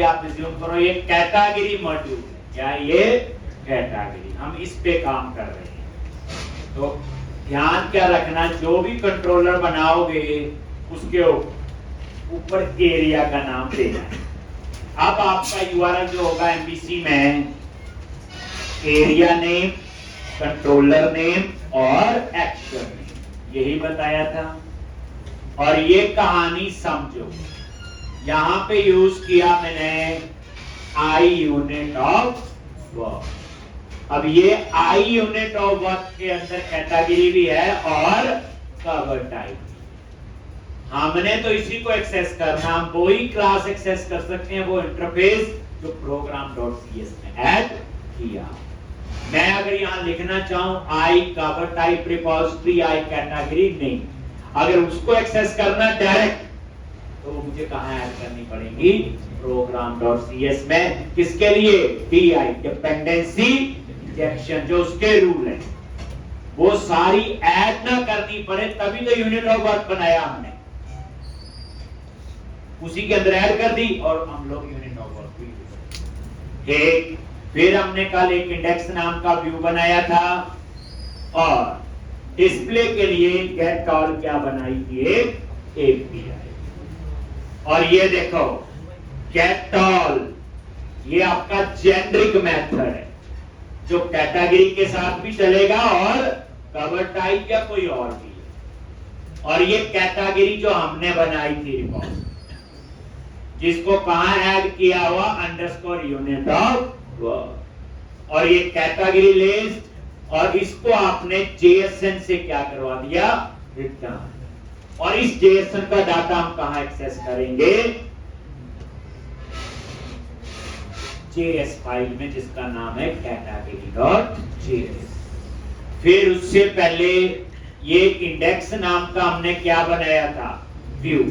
आप रिज्यूम करो, ये कैटेगरी मॉड्यूल है। क्या ये कैटेगरी, हम इस पे काम कर रहे हैं। तो ध्यान क्या रखना, जो भी कंट्रोलर बनाओगे उसके ऊपर एरिया का नाम देना है। अब आपका यूआरएल जो होगा एमबीसी में, एरिया नेम, कंट्रोलर नेम और एक्शन नेम, यही बताया था। और ये कहानी समझो, यहां पे यूज किया मैंने आई यूनिट ऑफ वर्क। अब ये आई यूनिट ऑफ वर्क के अंदर कैटेगरी भी है और कवर टाइप। हमने तो इसी को एक्सेस करना, हम वो ही क्लास एक्सेस कर सकते हैं, वो इंटरफेस जो program.cs में ऐड किया। मैं अगर यहां लिखना चाहूं I cover type repository, I category, नहीं, अगर उसको एक्सेस करना डायरेक्ट तो मुझे कहां ऐड करनी पड़ेगी, program.cs में। किसके लिए, DI डिपेंडेंसी इंजेक्शन, जो उसके रूल है वो सारी ऐड ना करनी पड़े, तभी तो यूनिट ऑफ वर्क बनाया हमने। उसी के अंदर ऐड कर दी और हम लोग यूनिट ऑफ वर्क भी यूज करते। फिर हमने कल एक इंडेक्स नाम का व्यू बनाया था और डिस्प्ले के लिए गेट कॉल क्या बनाई थी, एक एपीआई। और ये देखो गेट ऑल, ये आपका जेनरिक मेथड है जो कैटेगरी के साथ भी चलेगा और कवर टाइप या कोई और भी। और ये कैटेगरी जो हमने बनाई थी रिपोर्ट, जिसको कहां ऐड किया हुआ, अंडरस्कोर यूनिट ऑफ वर्क। और ये कैटेगरी लिस्ट, और इसको आपने जेएसएन से क्या करवा दिया, रिटर्न। और इस जेएसएन का डाटा हम कहां एक्सेस करेंगे, जेएस फाइल में, जिसका नाम है category.js। फिर उससे पहले ये इंडेक्स नाम का हमने क्या बनाया था, व्यू।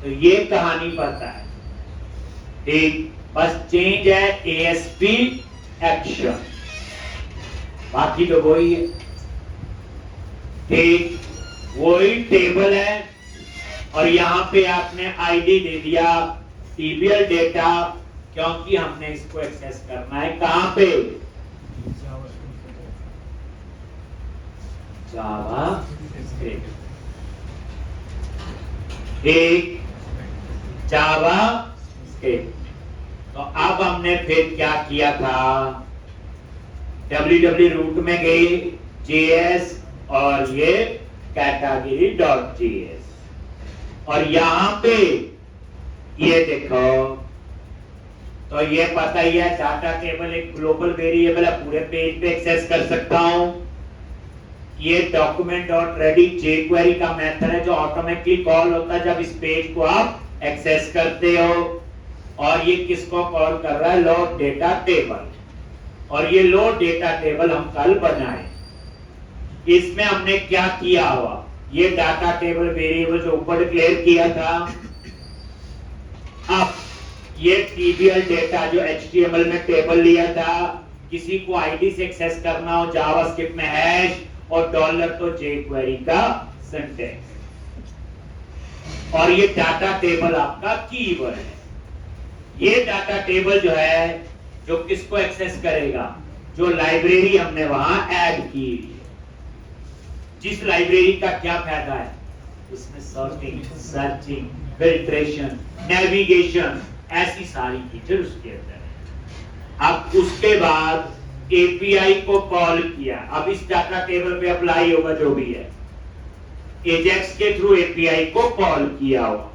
तो ये कहानी पता है, ठीक, बस चेंज है ASP एक्शन, बाकी तो वही है, ठीक, वही टेबल है। और यहां पे आपने आईडी दे दिया टीबीएल डेटा, क्योंकि हमने इसको एक्सेस करना है कहां पे, जावा स्क्रिप्ट, एक जावा स्क्रिप्ट। तो अब हमने फिर क्या किया था, www रूट में गए, JS और ये category.js। और यहां पे ये देखो, तो ये पता ही है डाटा टेबल एक ग्लोबल वेरिएबल है, पूरे पेज पे एक्सेस कर सकता हूं। ये document.ready jQuery का मेथड है जो ऑटोमेटिकली कॉल होता है जब इस पेज को आप एक्सेस करते हो। और ये किसको कॉल कर रहा है, लोड डेटा टेबल। और ये लोड डेटा टेबल हम कल बनाए, इसमें हमने क्या किया हुआ, ये डाटा टेबल वेरिएबल जो ऊपर डिक्लेयर किया था, अब ये टीबीएल डेटा जो HTML में टेबल लिया था, किसी को आईडी से एक्सेस करना हो, जावास्क्रिप्ट में हैश और डॉलर तो jQuery का सिंटैक्स। और ये डाटा टेबल आपका कीवर्ड है। ये डाटा टेबल जो है, जो किसको एक्सेस करेगा, जो लाइब्रेरी हमने वहां ऐड की है। जिस लाइब्रेरी का क्या फायदा है, उसमें सॉर्टिंग, सर्चिंग, फिल्ट्रेशन, नेविगेशन, ऐसी सारी फीचर उसके अंदर है। अब उसके बाद एपीआई को कॉल किया, अब इस डाटा टेबल पे अप्लाई होगा जो भी है, एजेक्स के थ्रू एपीआई को कॉल किया हुआ।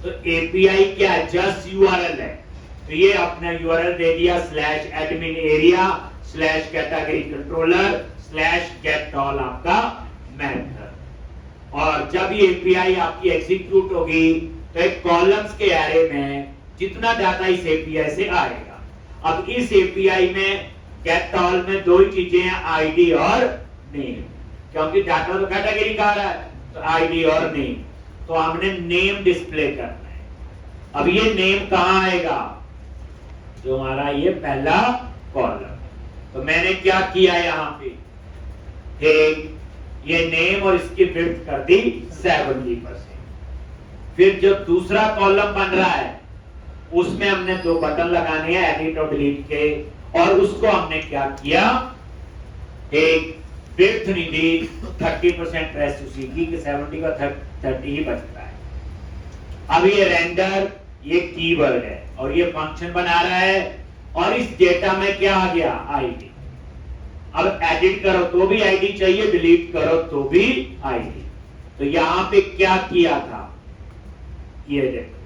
तो एपीआई क्या है, जस्ट यूआरएल है। तो ये अपना यूआरएल दे दिया /admin area /category controller /get all आपका मेथड। और जब ये एपीआई आपकी एग्जीक्यूट होगी तो एक कॉलम्स के एरे में जितना डाटा इस एपीआई से आएगा। अब इस एपीआई में गेट ऑल में दो ही चीजें हैं, आईडी और नेम, क्योंकि डाटा तो कैटेगरी का आ रहा है, तो आईडी और नेम। तो हमने नेम डिस्प्ले करना है। अब ये नेम कहां आएगा, जो हमारा ये पहला कॉलम। तो मैंने क्या किया यहां पे, एक ये नेम और इसकी विड्थ कर दी 70%। फिर जो दूसरा कॉलम बन रहा है उसमें हमने दो बटन लगाने हैं, एडिट और डिलीट के, और उसको हमने क्या किया, एक विड्थ नहीं दी, 30% रेस्ट उसी की, कि 70 का 30 ही बचता है। अब ये रेंडर, ये कीवर्ड है और ये फंक्शन बना रहा है, और इस डेटा में क्या आ गया, आईडी। अब एडिट करो तो भी आईडी चाहिए, डिलीट करो तो भी आईडी। तो यहां पे क्या किया था, ये देखो,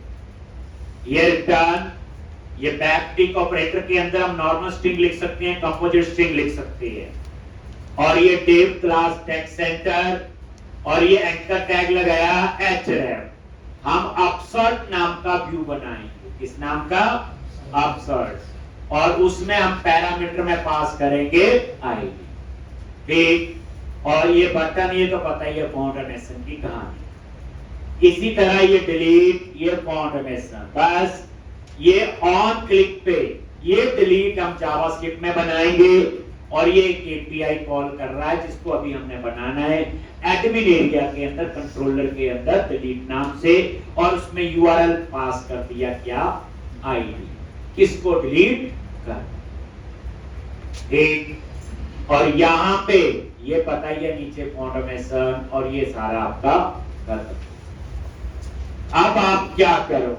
ये रिटर्न, ये बैकटिक ऑपरेटर के अंदर हम नॉर्मल स्ट्रिंग लिख सकते हैं, कंपोजिट स्ट्रिंग लिख सकते हैं, और ये डेव क्लास टेक्स्ट सेंटर, और ये एंकर टैग लगाया href। हम अपसर्ट नाम का व्यू बनाएंगे, किस नाम का, अपसर्ट, और उसमें हम पैरामीटर में पास करेंगे आईडी, ठीक। और ये बटन, ये तो पता ही है फॉन्ट एनिमेशन की कहानी। इसी तरह ये डिलीट, ये फॉन्ट एनिमेशन, बस ये ऑन क्लिक पे ये डिलीट हम जावास्क्रिप्ट में बनाएंगे, और ये एक एपीआई कॉल कर रहा है जिसको अभी हमने बनाना है एडमिन एरिया के अंदर, कंट्रोलर के अंदर, डिलीट नाम से, और उसमें यूआरएल पास कर दिया क्या, आईडी, किसको डिलीट कर, ठीक। और यहां पे ये पता ही है नीचे फॉर्मेशन, और ये सारा आपका खत्म। अब आप क्या करो,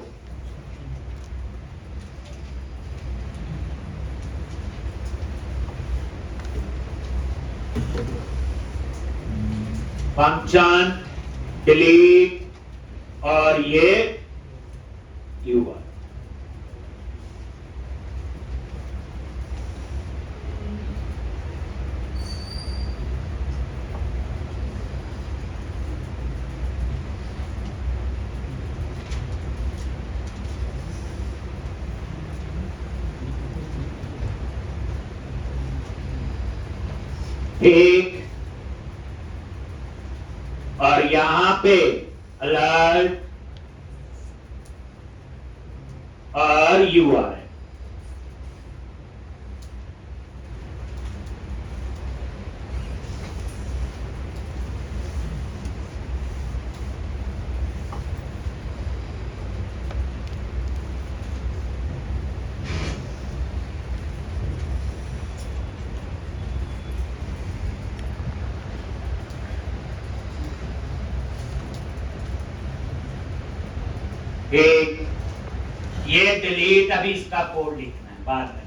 फंक्शन डिलीट और ये यूआर, ठीक। और यहां पे अलर्ट और यूआरएल, एक ये डिलीट, अभी इसका कोड लिखना है बाद में।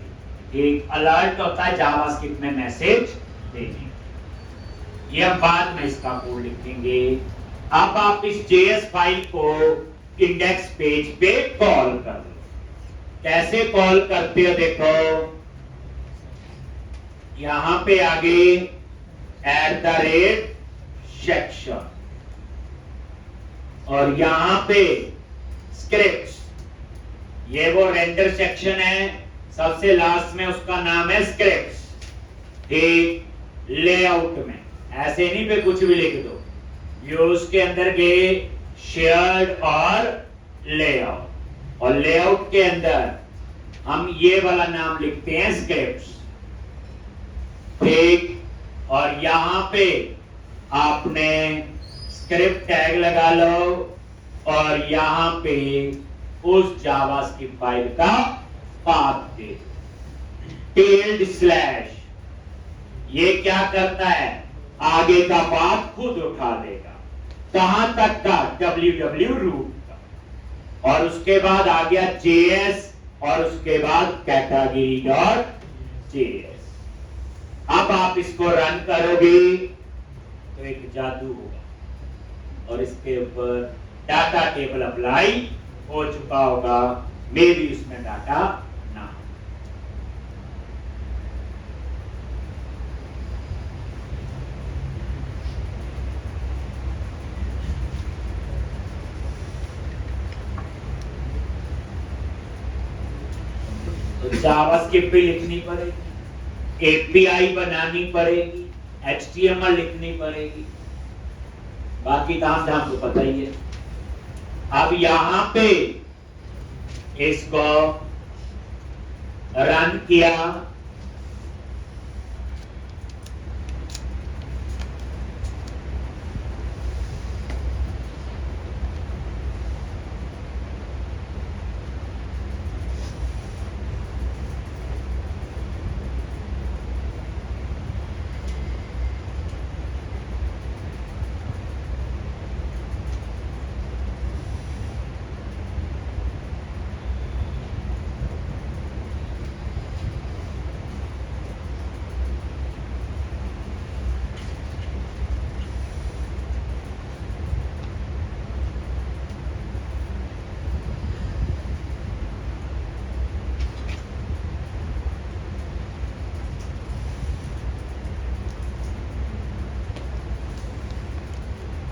एक अलर्ट होता है जावास्क्रिप्ट में मैसेज देने, ये हम बाद में इसका कोड लिखेंगे। अब आप इस जेएस फाइल को इंडेक्स पेज पे कॉल कर लो। कैसे कॉल करते हो देखो, यहां पे आगे @section, और यहां पे स्क्रिप्ट्स, ये वो रेंडर सेक्शन है, सबसे लास्ट में उसका नाम है स्क्रिप्ट्स, ठीक। लेआउट में ऐसे नहीं पे कुछ भी लिख दो, व्यूज के अंदर गए शेयर्ड और लेआउट, और लेआउट के अंदर हम ये वाला नाम लिखते हैं स्क्रिप्ट्स, ठीक। और यहां पे आपने स्क्रिप्ट टैग लगा लो, और यहां पे उस जावास्क्रिप्ट फाइल का पाथ दे, टेल्ड स्लैश, ये क्या करता है, आगे का पाथ खुद उठा देगा, कहां तक का, www रूट का, और उसके बाद आ गया JS, और उसके बाद कैटेगरी डॉट JS। अब आप इसको रन करोगे तो एक जादू होगा, और इसके ऊपर डाटा टेबल अप्लाई हो चुका होगा, मे भी उसमें डाटा ना हो। तो जावास्क्रिप्ट भी लिखनी पड़ेगी, एपीआई बनानी पड़ेगी, HTML लिखनी पड़ेगी, बाकी काम धाम तो पता ही है। अब यहां पे इसको रन किया,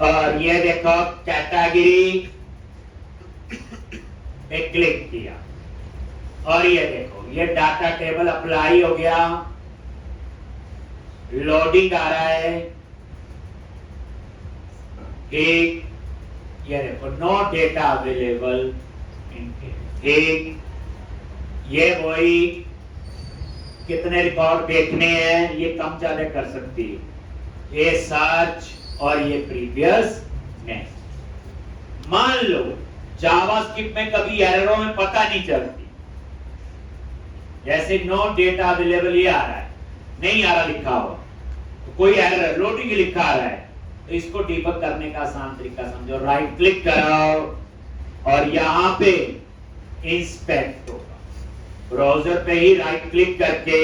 और ये देखो कैटेगरी पे क्लिक किया और ये देखो ये डाटा टेबल अप्लाई हो गया, लोडिंग आ रहा है। एक ये देखो नो डेटा अवेलेबल, एक ये वही कितने रिकॉर्ड देखने हैं ये कम ज्यादा कर सकती है, ये सर्च और ये प्रीवियस नेक्स्ट। मान लो जावास्क्रिप्ट में कभी एररों में पता नहीं चलती, जैसे नो डेटा अवेलेबल ये आ रहा है, नहीं आ रहा लिखा हुआ, तो कोई एरर लोडिंग लिखा आ रहा है, तो इसको डिबग करने का आसान तरीका समझो, राइट क्लिक करो और यहां पे इंस्पेक्ट होगा, ब्राउजर पे ही राइट क्लिक करके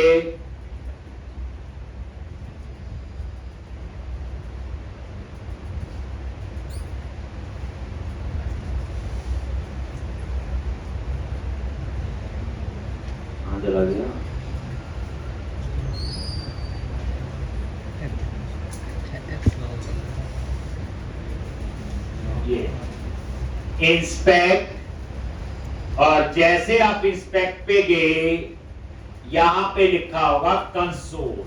चला गया। ये इंस्पेक्ट और जैसे आप इंस्पेक्ट पे गए यहां पे लिखा होगा कंसोल,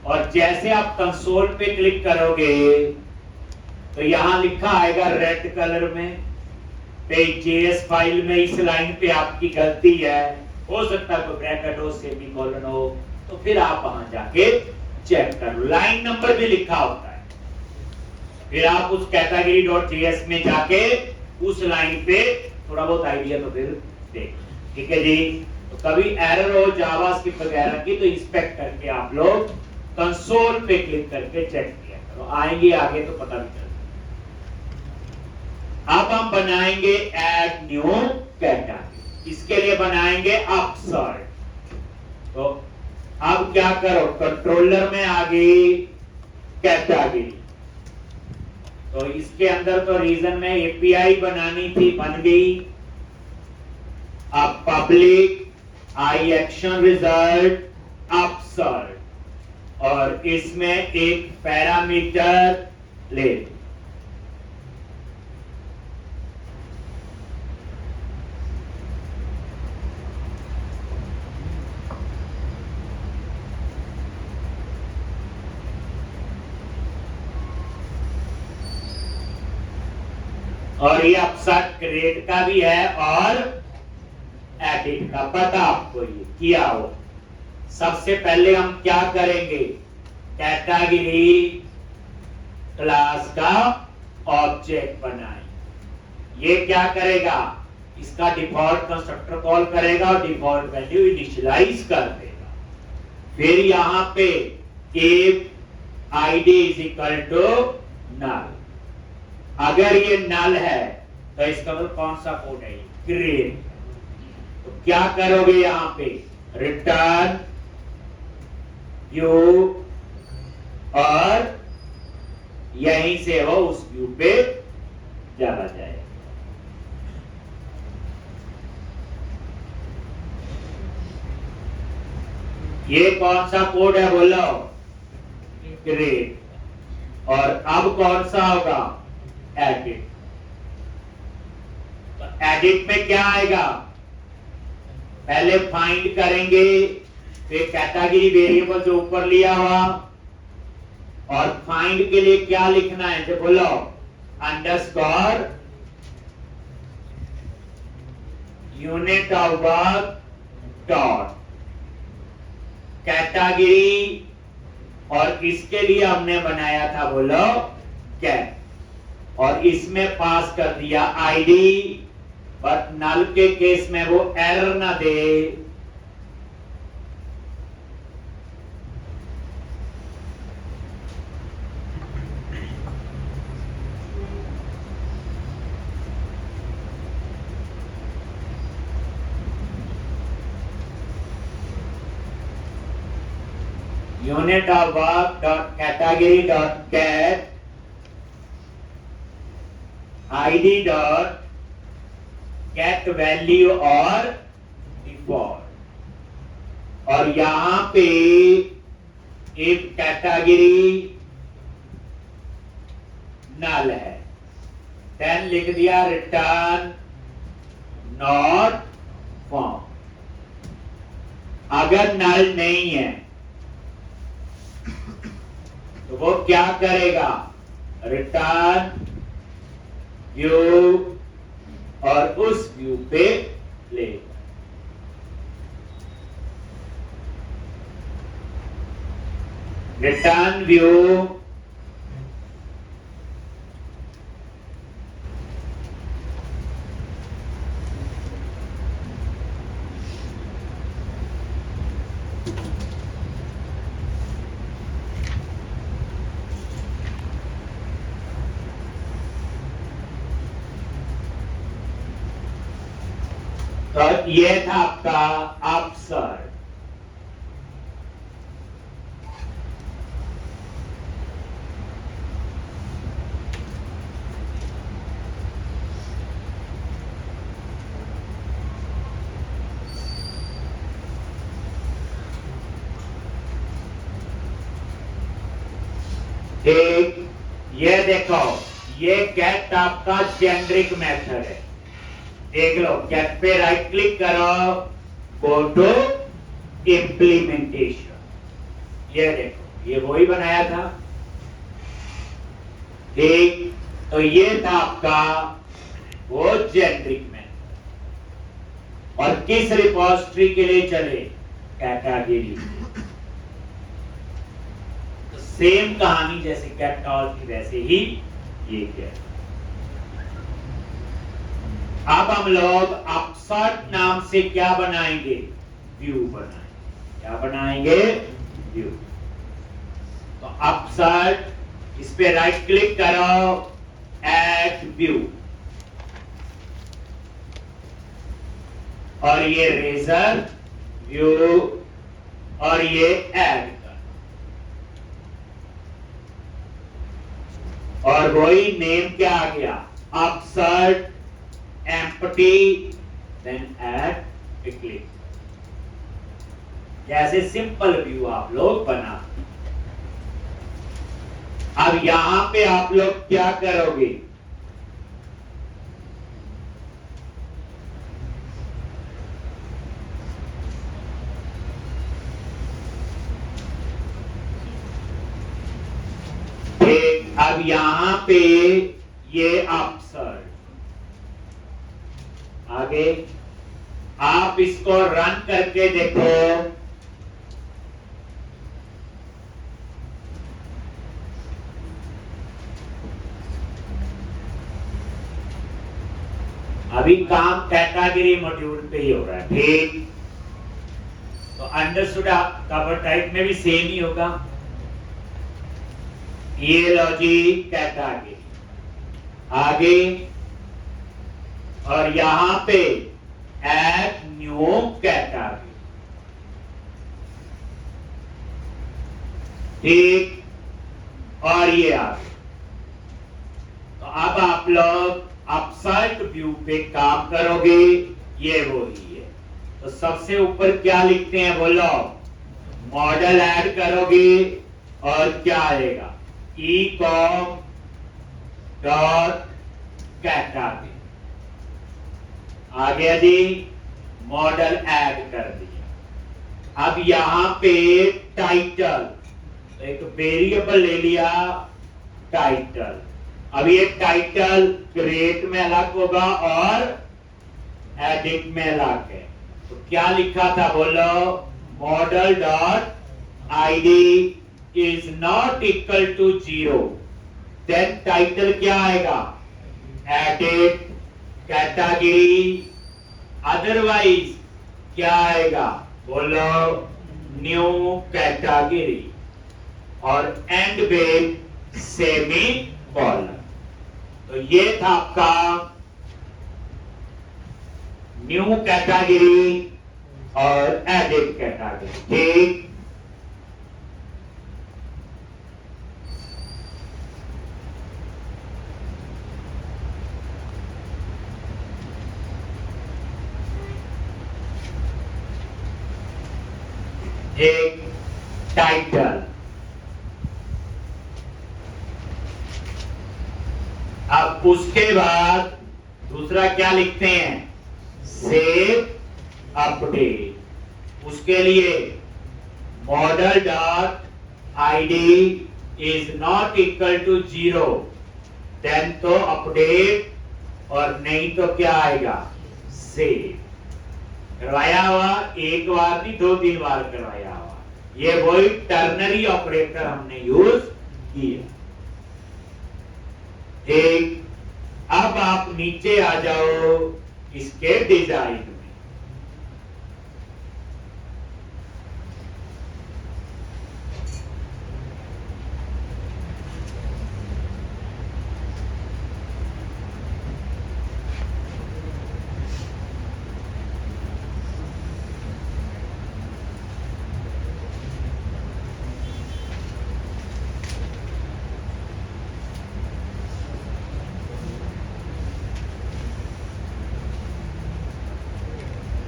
और जैसे आप कंसोल पे क्लिक करोगे तो यहां लिखा आएगा रेड कलर में पेज.js फाइल में इस लाइन पे आपकी गलती है, हो सकता है कोई ब्रैकेट हो, सेमीकोलन हो, तो फिर आप वहां जाके चेक करो, लाइन नंबर भी लिखा होता है, फिर आप उस category.js में जाके उस लाइन पे थोड़ा बहुत आइडिया तो फिर देख, ठीक है जी। तो कभी एरर हो जावास्क्रिप्ट वगैरह की तो इंस्पेक्ट करके आप लोग कंसोल पे क्लिक करके चेक किया करो, आएंगे आगे तो पता भी चल। अब हम बनाएंगे ऐड न्यू कैटेगरी, इसके लिए बनाएंगे अपसर्ट। तो अब क्या करो, कंट्रोलर में आ गई कैटेगरी, तो इसके अंदर तो रीजन में एपीआई बनानी थी, बन गई। अब पब्लिक आई एक्शन रिजल्ट अपसर्ट और इसमें एक पैरामीटर ले, और ये अपसर्ट क्रिएट का भी है और एडिट का, पता आपको ये किया हो। सबसे पहले हम क्या करेंगे, कैटेगरी क्लास का ऑब्जेक्ट बनाएं। ये क्या करेगा, इसका डिफॉल्ट कंस्ट्रक्टर कॉल करेगा और डिफॉल्ट वैल्यू इनिशियलाइज कर देगा। फिर यहां पे if ID is equal to null, अगर ये नल है तो इसका मतलब कौन सा कोड है, ग्रेड। तो क्या करोगे यहां पे, रिटर्न व्यू, और यहीं से वो उस व्यू पे चला जाए। ये कौन सा कोड है बोलो, ग्रेड। और अब कौन सा होगा, एडिट। तो एडिट में क्या आएगा, पहले फाइंड करेंगे, फिर कैटेगरी वेरिएबल जो ऊपर लिया हुआ, और फाइंड के लिए क्या लिखना है, जो बोलो underscore unit of work dot category, और इसके लिए हमने बनाया था बोलो कैट, और इसमें पास कर दिया आईडी, बट नल के केस में वो एरर ना दे। Unit of work dot category dot get ID dot get value और डिफॉल्ट, और यहां पे एक कैटेगरी नल है, देन लिख दिया रिटर्न नॉट फाउंड। अगर नल नहीं है तो वो क्या करेगा, रिटर्न व्यू और उस व्यू पे ले, रिटर्न व्यू तो ये था आपका अपसर्ट। एक ये देखो, ये गेट आपका जेनरिक मेथड है। देख लो, गेट पे राइट क्लिक करो, गो टू इम्प्लीमेंटेशन। ये देखो, ये वही बनाया था। ठीक, तो ये था आपका वो जेनरिक मेथड। और किस रिपोजिटरी के लिए चले, कैटेगरी। सेम कहानी जैसे गेट ऑल की वैसे ही ये गेट। अब हम लोग अपसर्ट नाम से क्या बनाएंगे, व्यू बनाएंगे। क्या बनाएंगे, व्यू। तो अपसर्ट, इस पे राइट क्लिक करो, ऐड व्यू, और ये रेजर व्यू, और ये ऐड, और वही नेम क्या आ गया, अपसर्ट एम्प्टी, देन ऐड क्लिक। जैसे सिंपल व्यू आप लोग बना। अब यहां पे आप लोग क्या करोगे, अब यहां पे ये अपसर्ट आगे, आप इसको रन करके देखो। अभी काम कैटेगरी मॉड्यूल पे ही हो रहा है। ठीक, तो अंडरस्टूड, कवर टाइप में भी सेम ही होगा। ये लॉजिक कैटेगरी आगे, और यहां पे ऐड न्यू कैटेगरी। ठीक, और ये आगे। तो अब आप लोग अपसर्ट व्यू पे काम करोगे, ये वो ही है। तो सबसे ऊपर क्या लिखते हैं बोलो, मॉडल ऐड करोगे, और क्या आएगा, ecom डॉट कैटेगरी। आ गया जी, मॉडल ऐड कर दिया। अब यहां पे टाइटल, तो एक वेरिएबल ले लिया टाइटल। अब ये टाइटल क्रिएट में अलग होगा और एडिट में अलग है। तो क्या लिखा था बोलो, model dot ID is not equal to 0, then title क्या आएगा, एडिट कैटेगरी, अदरवाइज क्या आएगा बोलो, न्यू कैटेगरी, और एंड में सेमी कॉलन। तो ये था आपका न्यू कैटेगरी और एडिट कैटेगरी। ठीक, एक टाइटल, अब उसके बाद दूसरा क्या लिखते हैं, सेव अपडेट। उसके लिए model dot ID is not equal to 0, then तो अपडेट और नहीं तो क्या आएगा, सेव। करवाया हुआ, एक बार नहीं 2-3 बार करवाया हुआ। ये वही टर्नरी ऑपरेटर हमने यूज किया। ठीक, अब आप नीचे आ जाओ इसके डिजाइन में।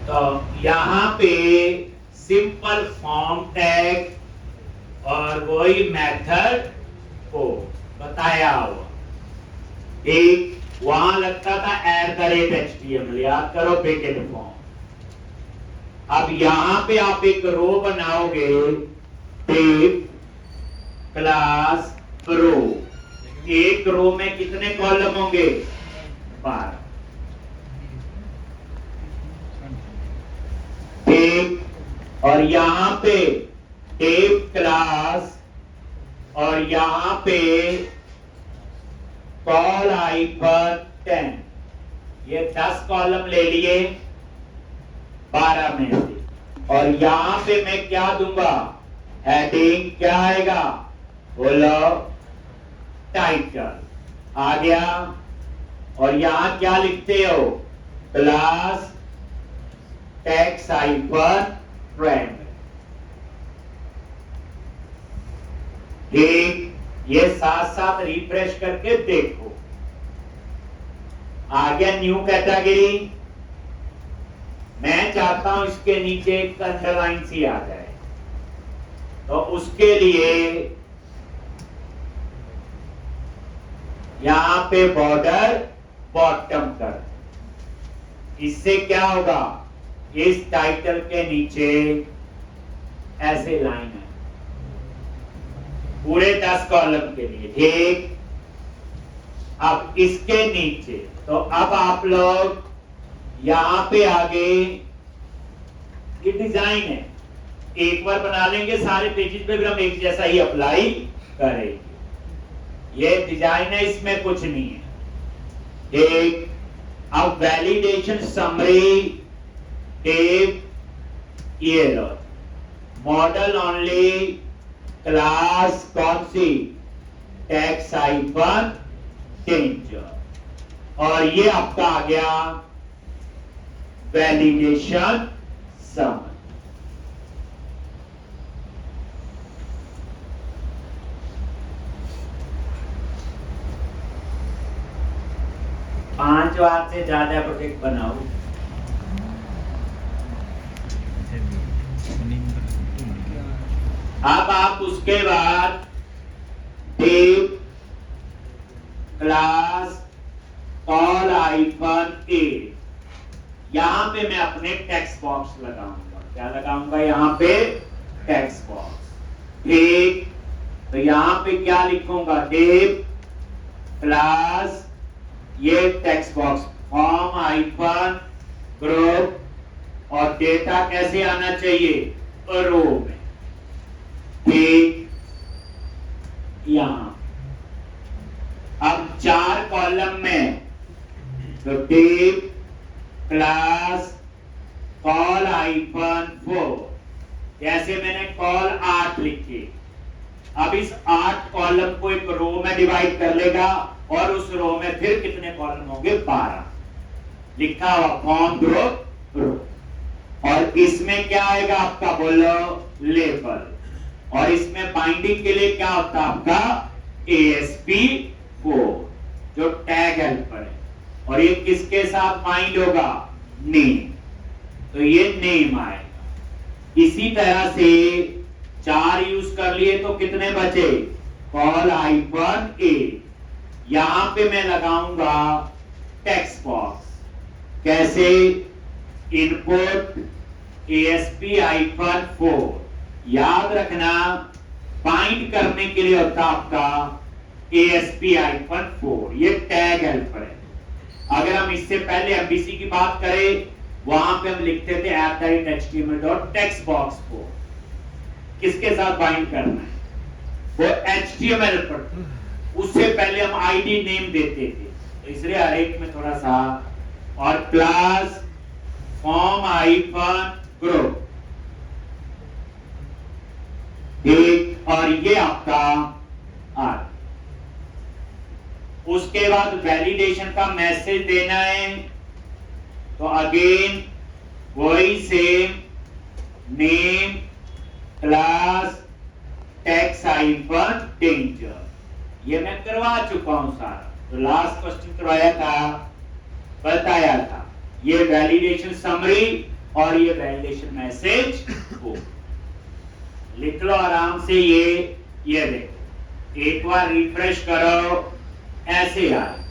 तो यहां पे सिंपल फॉर्म टैग और वही मेथड को बताया हुआ। एक वहां लगता था @HTML, याद करो, बिगिन फॉर्म। अब यहां पे आप एक रो बनाओगे, टेप क्लास रो। एक रो में कितने कॉलम होंगे, 12। और यहां पे टेप क्लास और यहां पे कॉल हाइफन 10, ये 10 कॉलम ले लिए 12 में से। और यहां पे मैं क्या दूंगा, हेडिंग क्या आएगा, बोलो, टाइटल आ गया। और यहां क्या लिखते हो, क्लास टेक्स्ट हाइफन ट्रेंड। ठीक, ये साथ साथ रिफ्रेश करके देखो। आ गया न्यू कैटेगरी। मैं चाहता हूं इसके नीचे एक अंडरलाइन सी आ जाए, तो उसके लिए यहां पे बॉर्डर बॉटम कर। इससे क्या होगा, इस टाइटल के नीचे ऐसे लाइन है पूरे 10 कॉलम के लिए। ठीक, अब इसके नीचे, तो अब आप लोग यहां पे आगे, ये डिजाइन है, एक बार बना लेंगे सारे पेजेस पे, फिर हम एक जैसा ही अप्लाई करेंगे। ये डिजाइन है, इसमें कुछ नहीं है। ठीक, अब वैलिडेशन समरी टेप, ये लो, मॉडल ओनली क्लास कौन सी, टेक्स्ट हाइफन चेंजर। और ये आपका आ गया वैलिडेशन समरी। पांच बार से ज्यादा प्रोजेक्ट बनाओ। अब आप उसके बाद टेप क्लास कॉल हाइफन ए, यहां पे मैं अपने टेक्स्ट बॉक्स लगाऊंगा। क्या लगाऊंगा, यहां पे टेक्स्ट बॉक्स। ठीक, तो यहां पे क्या लिखूंगा, टेप क्लास, ये text box, form hyphen group, और डेटा कैसे आना चाहिए, रो में। ठीक, यहां अब 4 कॉलम में, तो टेप क्लास कॉल हाइफन 4, जैसे मैंने कॉल 8 लिखी। अब इस 8 कॉलम को एक रो में डिवाइड कर लेगा, और उस रो में फिर कितने कॉलम होंगे, 12 लिखा हुआ, फॉर्म ग्रुप रो। और इसमें क्या आएगा आपका, बोलो, लेबल। और इसमें बाइंडिंग के लिए क्या होता है आपका, ASP4 जो टैग हेल्पर है। और ये किसके साथ बाइंड होगा, नेम, तो ये नेम आएगा। इसी तरह से 4 यूज कर लिए, तो कितने बचे, कॉल हाइफन ए, यहां पे मैं लगाऊंगा टेक्स्ट बॉक्स। कैसे? इनपुट ASP-4 याद रखना, बाइंड करने के लिए होता आपका ASP-4, ये टैग हेल्पर है। अगर हम इससे पहले MVC की बात करें, वहां पे हम लिखते थे @html.textbox4। किसके साथ बाइंड करना है? वो HTML पर। उससे पहले हम ID नेम देते थे, तो इसलिए हर एक में थोड़ा सा। और क्लास form-group एक, और ये आपका R। उसके बाद वैलिडेशन का मैसेज देना है, तो अगेन वही सेम, नेम क्लास text-danger। ये मैं करवा चुका हूं सारा। तो लास्ट क्वेश्चन करवाया था, बताया था, ये वैलिडेशन समरी और ये वैलिडेशन मैसेज हो। लिख लो आराम से। ये देखो, एक बार रिफ्रेश करो, ऐसे यार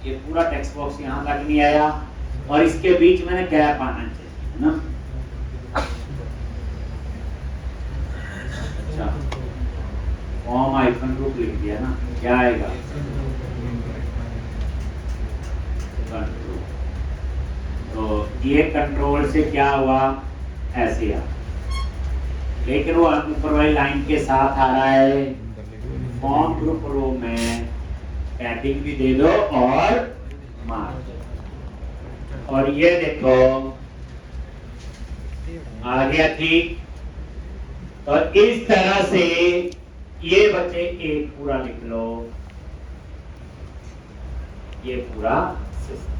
ये पूरा टेक्स्ट बॉक्स यहां तक नहीं आया, और इसके बीच में गैप आना चाहिए, है ना? अच्छा, form-group लिख दिया ना, क्या आएगा? कंट्रोल। तो ये कंट्रोल से क्या हुआ? ऐसे आ, लेकिन वो ऊपर वाली लाइन के साथ आ रहा है। फॉर्म ग्रुप रो में पैडिंग भी दे दो और मार्जिन। और ये देखो आ गया, ठीक। तो इस तरह से ये बच्चे एक पूरा लिख लो, ये पूरा सिस्टम।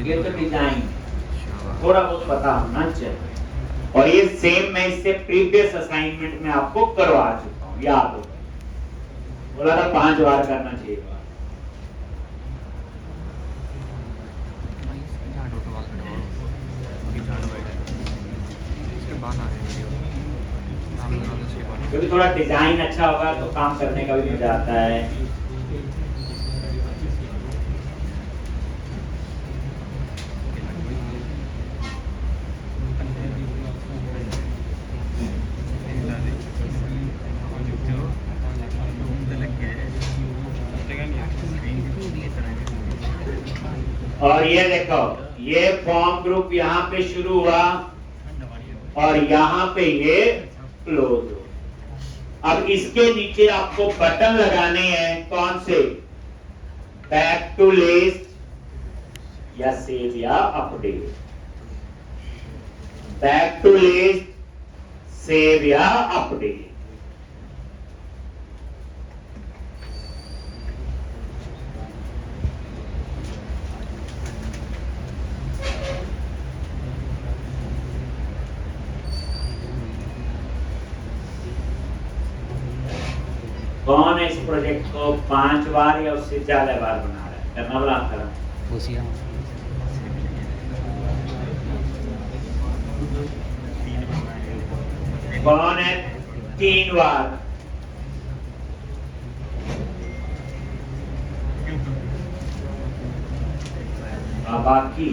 ये तो डिजाइन थोड़ा बहुत पता होना चाहिए। और ये सेम मैं इससे प्रीवियस असाइनमेंट में आपको करवा चुका हूं, याद हो। बोला था 5 बार करना चाहिए। क्योंकि थोड़ा डिजाइन अच्छा होगा तो काम करने का भी मजा आता है। और ये देखो, ये फॉर्म ग्रुप यहाँ पे शुरू हुआ और यहाँ पे ये क्लोज हो। अब इसके नीचे आपको बटन लगाने हैं, कौन से? बैक टू लिस्ट या सेव या update. Back to list, save या अपडेट। कौन है इस प्रोजेक्ट को 5 बार या उससे ज्यादा बार बना रहा है? करना वाला करा। कौन है 3 बार? बाकी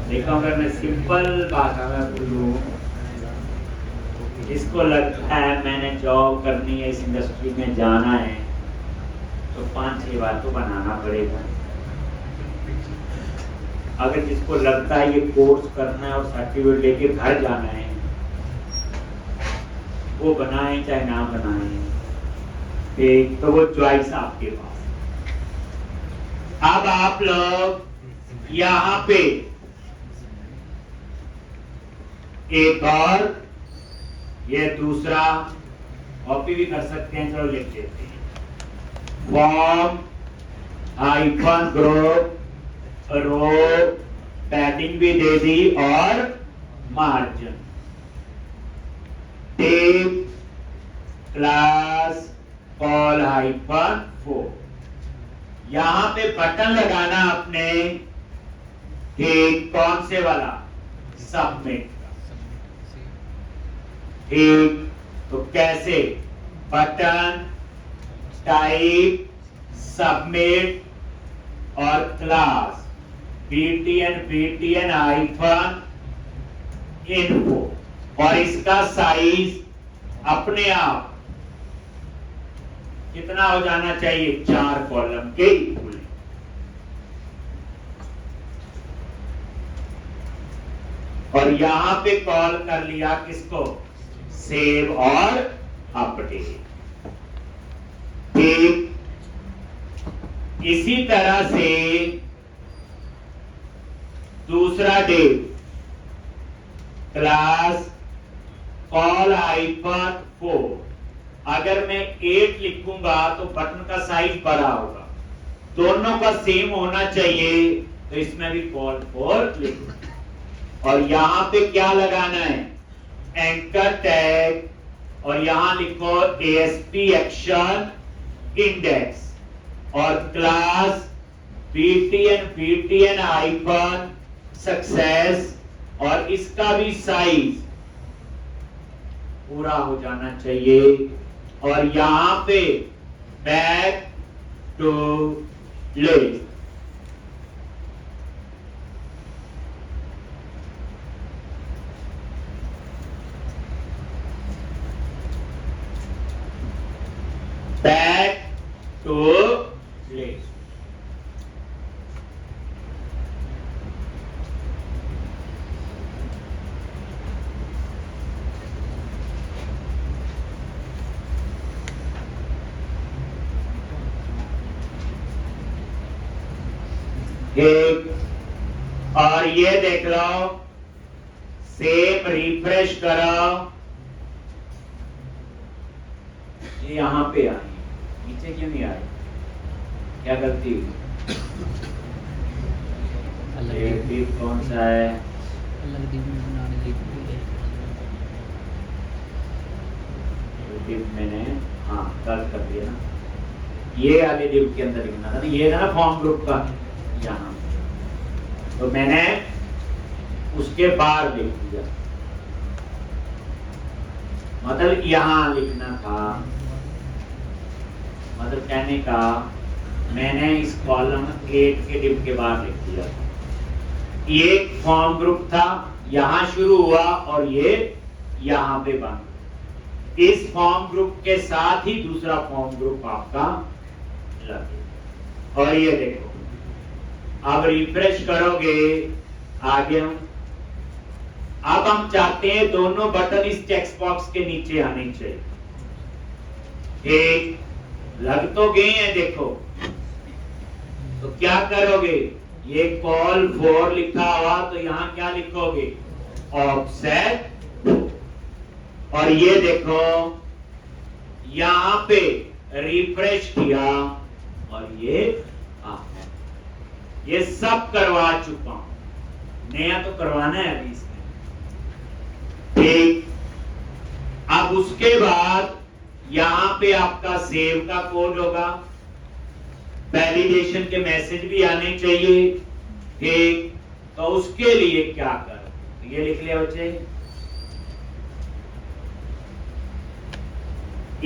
देखो, अगर मैं सिंपल भाषा में बोलूं, जिसको लगता है मैंने जॉब करनी है, इस इंडस्ट्री में जाना है, तो 5-6 बार तो बनाना पड़ेगा। अगर जिसको लगता है ये कोर्स करना है और सर्टिफिकेट लेके घर जाना है, वो बनाए चाहे ना बनाए, ठीक, तो वो चॉइस आपके पास। अब आप लोग यहाँ पे एक और, ये दूसरा कॉपी भी कर सकते हैं, चलो लिख देते हैं। form-group रो, पैडिंग भी दे दी और margin. Tape class call hyphen 4। यहां पे बटन लगाना अपने, ठीक, कौन से वाला, सबमिट का। ठीक, तो कैसे, बटन टाइप सबमिट और क्लास btn हाइफन इन्फो, और इसका साइज अपने आप कितना हो जाना चाहिए, 4 कॉलम के इक्वल। और यहां पे कॉल कर लिया किसको, सेव और अपडेट। ठीक, इसी तरह से दूसरा डेट, क्लास कॉल हाइफन 4। अगर मैं 8 लिखूंगा तो बटन का साइज बड़ा होगा, दोनों का सेम होना चाहिए, तो इसमें भी कॉल 4 लिखूंगा। और यहां पे क्या लगाना है, एंकर टैग, और यहां लिखो ASP एक्शन इंडेक्स, और क्लास btn हाइफन सक्सेस, और इसका भी साइज पूरा हो जाना चाहिए। और यहां पे back to list, back to list. एक, और ये देख लो, सेम रिफ्रेश करो, ये यहां पे आई, नीचे क्यों नहीं आई, क्या गलती हुई, कौन सा है, मैंने हाँ गलत कर दिया ना, ये वाले डिव के अंदर लिखना था, ये था ना फॉर्म ग्रुप का, यहाँ तो मैंने उसके बाहर लिख दिया, मतलब यहां लिखना था, मतलब कहने का मैंने इस कॉलम 8 के डिव के बाहर लिख दिया। ये फॉर्म ग्रुप था, यहां शुरू हुआ और ये यहां पे बंद। इस फॉर्म ग्रुप के साथ ही दूसरा फॉर्म ग्रुप आपका लगे। और ये देखो, अब रिफ्रेश करोगे, आगे अब हम चाहते हैं दोनों बटन इस टेक्स्ट बॉक्स के नीचे आने चाहिए। एक लग तो गए हैं, देखो, तो क्या करोगे, ये कॉल 4 लिखा हुआ, तो यहां क्या लिखोगे, ऑफसेट। और ये देखो, यहां पे रिफ्रेश किया और ये ये सब करवा चुका हूं, नया तो करवाना है अभी इसमें। ठीक, अब उसके बाद यहां पे आपका सेव का कोड होगा, वैलिडेशन के मैसेज भी आने चाहिए। ठीक, तो उसके लिए क्या करो, ये लिख लिया बच्चे,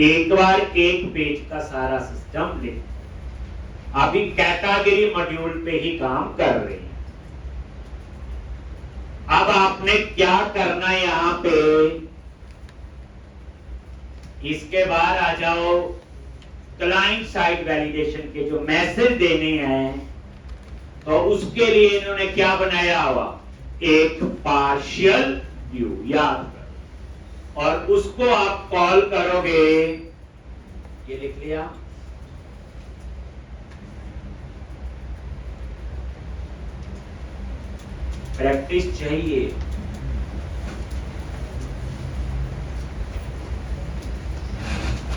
एक बार एक पेज का सारा सिस्टम लिख। अभी कैटेगरी मॉड्यूल पे ही काम कर रहे हैं। अब आपने क्या करना है, यहां पे इसके बाद आ जाओ, क्लाइंट साइड वैलिडेशन के जो मैसेज देने हैं, तो उसके लिए इन्होंने क्या बनाया हुआ, एक पार्शियल व्यू, याद करो, और उसको आप कॉल करोगे, ये लिख लिया, प्रैक्टिस चाहिए।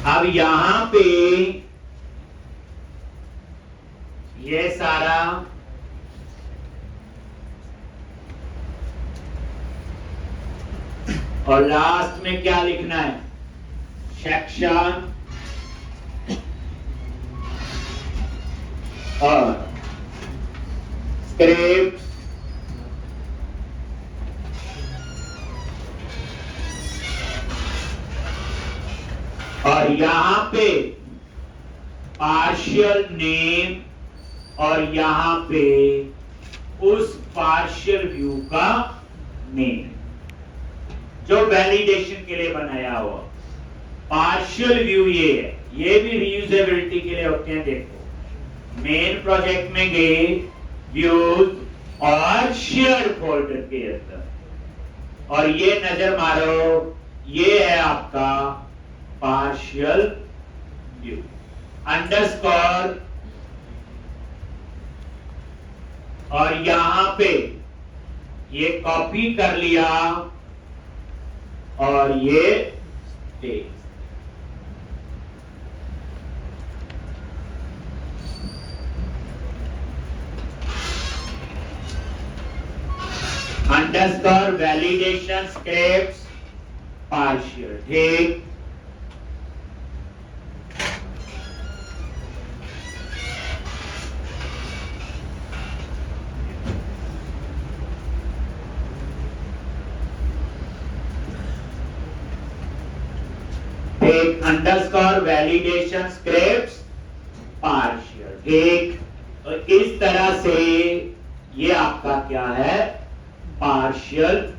अब यहां पे ये सारा और लास्ट में क्या लिखना है, सेक्शन और स्क्रिप्ट और यहां पे पार्शियल नेम और यहां पे उस पार्शियल व्यू का नेम जो वैलिडेशन के लिए बनाया हुआ। पार्शियल व्यू ये है, ये भी रीयूजेबिलिटी के लिए होते हैं। देखो मेन प्रोजेक्ट में गए व्यूज और शेयर फोल्डर के अंदर और ये नजर मारो, ये है आपका पार्शियल व्यू। अंडरस्कोर और यहां पे ये कॉपी कर लिया और ये paste. Underscore validation script partial, ठीक। अंडरस्कोर वैलिडेशन स्क्रिप्ट पार्शियल, ठीक। तो इस तरह से ये आपका क्या है, पार्शियल।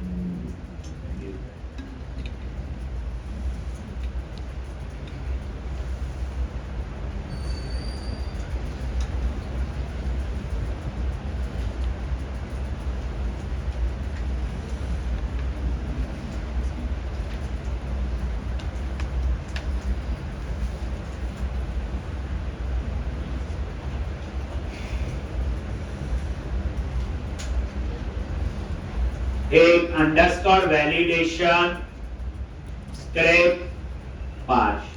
एक अंडरस्कोर वैलिडेशन स्क्रिप्ट पार्शियल।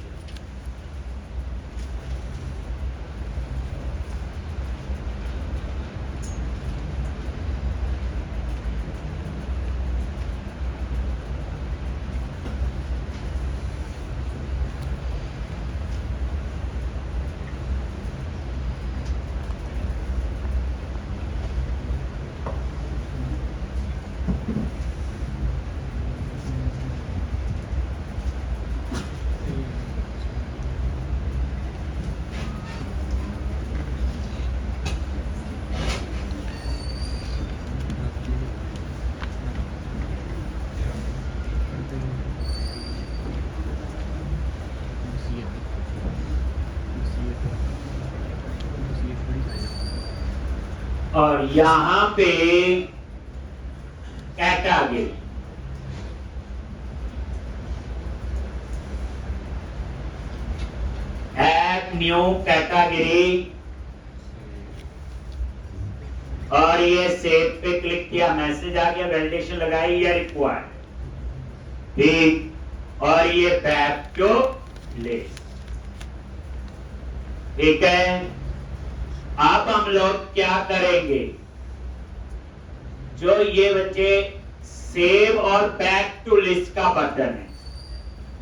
और यहां पे कैटेगरी, ऐड न्यू कैटेगरी और ये सेव पे क्लिक किया, मैसेज आ गया, वैलिडेशन लगाई या रिक्वायर्ड, ठीक। और ये बैक टू लिस्ट, ठीक है। अब हम लोग क्या करेंगे, जो ये बच्चे सेव और बैक टू लिस्ट का बटन है,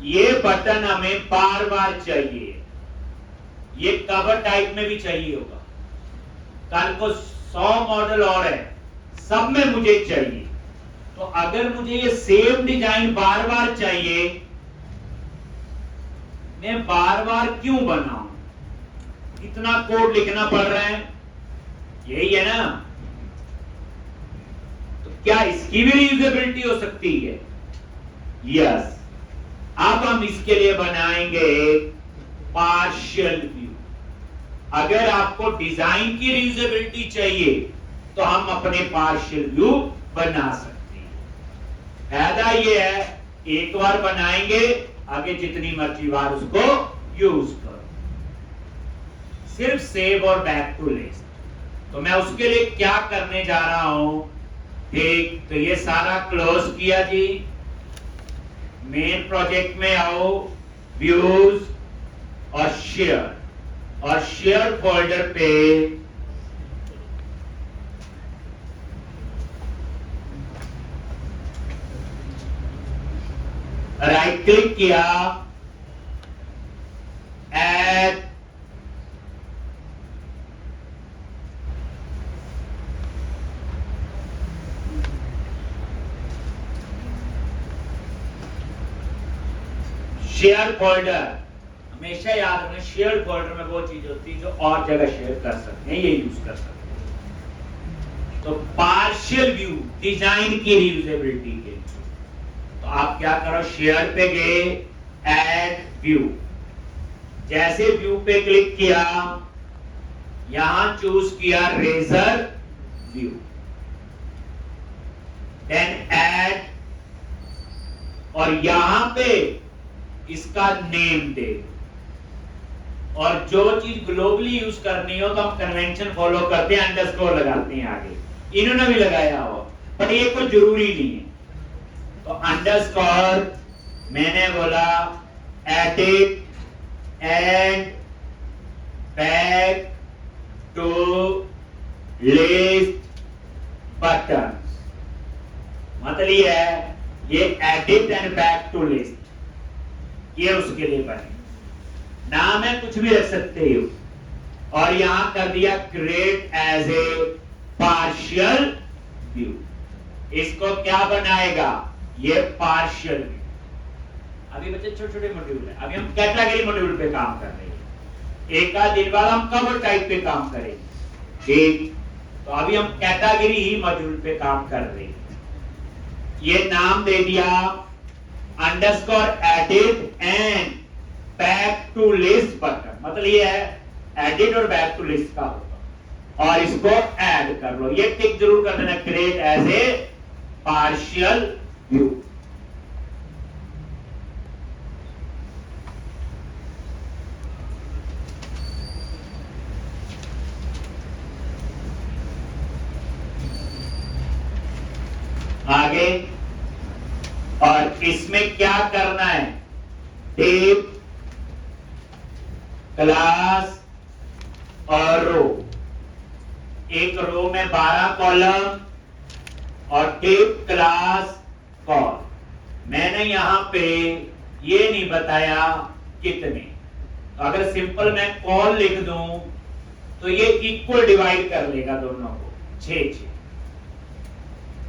ये बटन हमें बार बार चाहिए। ये कवर टाइप में भी चाहिए होगा, कल को 100 मॉडल और है, सब में मुझे चाहिए। तो अगर मुझे ये सेम डिजाइन बार बार चाहिए, मैं बार बार क्यों बनाऊं, इतना कोड लिखना पड़ रहा है, यही है ना। तो क्या इसकी भी रीयूजेबिलिटी हो सकती है? यस। अब हम इसके लिए बनाएंगे पार्शियल व्यू। अगर आपको डिजाइन की रीयूजेबिलिटी चाहिए तो हम अपने पार्शियल व्यू बना सकते हैं। फायदा ये है, एक बार बनाएंगे, आगे जितनी मर्जी बार उसको यूज करो। सिर्फ सेव और बैक टू लिस्ट। तो मैं उसके लिए क्या करने जा रहा हूं, ठीक। तो ये सारा क्लोज किया जी, मेन प्रोजेक्ट में आओ, व्यूज और शेयर फोल्डर पे राइट क्लिक किया, ऐड शेयर फोल्डर, हमेशा याद रखना शेयर फोल्डर में वो चीज होती है जो और जगह शेयर कर सकते हैं, ये यूज कर सकते हैं। तो पार्शियल व्यू डिजाइन की रीयूजेबिलिटी के लिए, तो आप क्या करो, शेयर पे गए, ऐड व्यू, जैसे व्यू पे क्लिक किया, यहां चूज किया रेजर व्यू, देन ऐड, और यहां पे इसका नेम दे, और जो चीज ग्लोबली यूज करनी हो तो हम कन्वेंशन फॉलो करते हैं, अंडरस्कोर लगाते हैं आगे, इन्होंने भी लगाया हो, पर ये कोई जरूरी नहीं है। तो अंडरस्कोर मैंने बोला edit and back to list button, मतलब ये है, ये edit and back to list, ये उसके लिए बने, नाम है कुछ भी रख सकते हो, और यहां कर दिया create as a partial view, इसको क्या बनाएगा, ये पार्शियल व्यू। अभी बच्चे छोटे छोटे मॉड्यूल है, अभी हम कैटेगरी मॉड्यूल पे काम कर रहे हैं, एक आध दिन बाद हम कवर टाइप पे काम करेंगे, ठीक। तो अभी हम कैटेगरी ही मॉड्यूल पे काम कर रहे हैं। ये नाम दे दिया underscore edit and back to list button, मतलब ये है एडिट और बैक टू लिस्ट का होगा, और इसको ऐड कर लो, ये टिक जरूर कर देना, create as a partial view. आगे, और इसमें क्या करना है, टेप, क्लास और रो, एक रो में 12 कॉलम और टेप क्लास कॉल। मैंने यहां पे ये नहीं बताया कितने, तो अगर सिंपल मैं कॉल लिख दूं तो ये इक्वल डिवाइड कर लेगा दोनों को, 6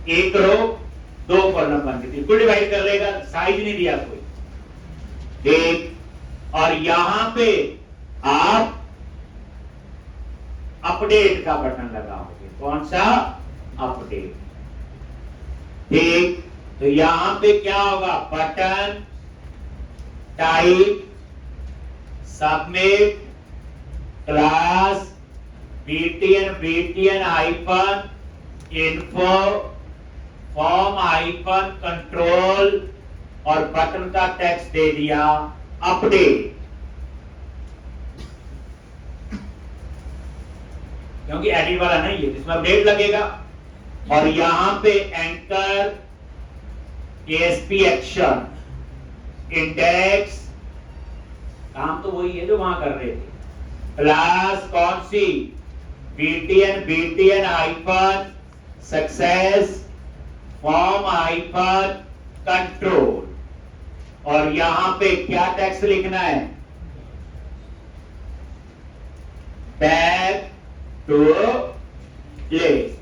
एक रो 2 कॉलम बन गई, इक्वल डिवाइड कर लेगा, साइज नहीं दिया कोई, ठीक। और यहां पे आप अपडेट का बटन लगाओगे, कौन सा, अपडेट, ठीक। तो यहां पे क्या होगा, button type submit class btn hyphen info form hyphen control, और बटन का टेक्स्ट दे दिया अपडेट, क्योंकि एडिट वाला नहीं है, इसमें अपडेट लगेगा। और यहां पे एंकर ASP एक्शन इंडेक्स, काम तो वही है जो वहां कर रहे थे, क्लास कौन सी, btn hyphen success form hyphen control, और यहां पे क्या टेक्स्ट लिखना है, बैक टू लिस्ट।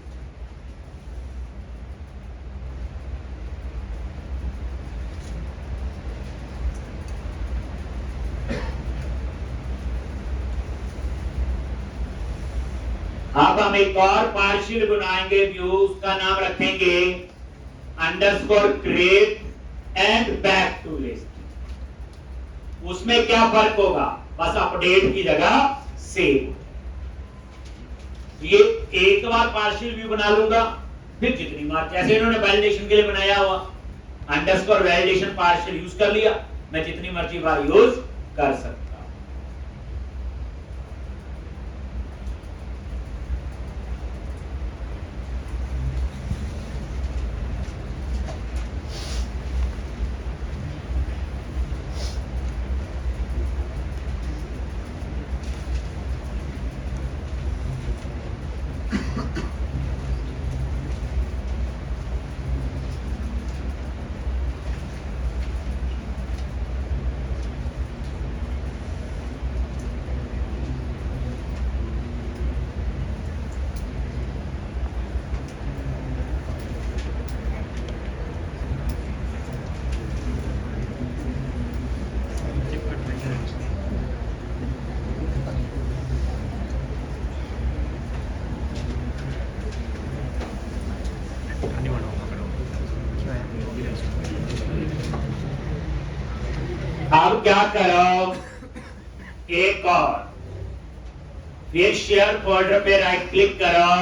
अब हम एक और पार्शियल बनाएंगे व्यू, उसका नाम रखेंगे underscore create and back to list. उसमें क्या फर्क होगा, बस अपडेट की जगह सेव। ये एक बार पार्शियल व्यू बना लूंगा, फिर जितनी बार, जैसे इन्होंने वैलिडेशन के लिए बनाया हुआ अंडरस्कोर वैलिडेशन पार्शियल यूज कर लिया, मैं जितनी मर्जी बार यूज कर सकता। क्या करो, एक और फिर शेयर फोल्डर पे राइट क्लिक करो,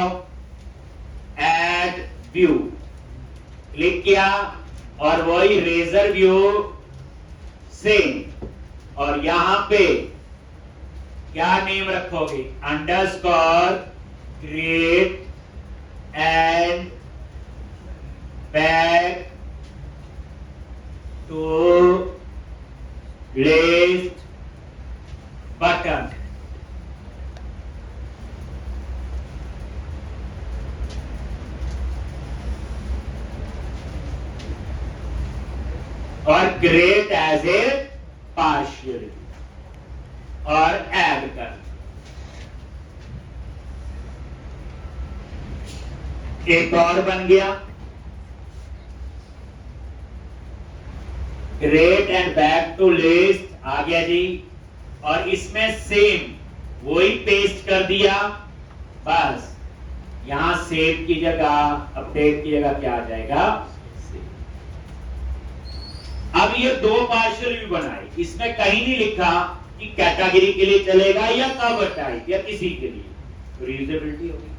ऐड व्यू क्लिक किया और वही रेजर व्यू सेम, और यहां पे क्या नेम रखोगे, underscore create and back to list button. और ग्रेट एज ए पार्शियल और ऐड कर, एक और बन गया, great and back to list आ गया जी। और इसमें सेम वही पेस्ट कर दिया, बस यहां सेव की जगह अपडेट की जगह क्या आ जाएगा, अब ये दो पार्शियल व्यू बनाए, इसमें कहीं नहीं लिखा कि कैटेगरी के लिए चलेगा या कवर टाइप या किसी के लिए, तो रीयूजेबिलिटी होगी।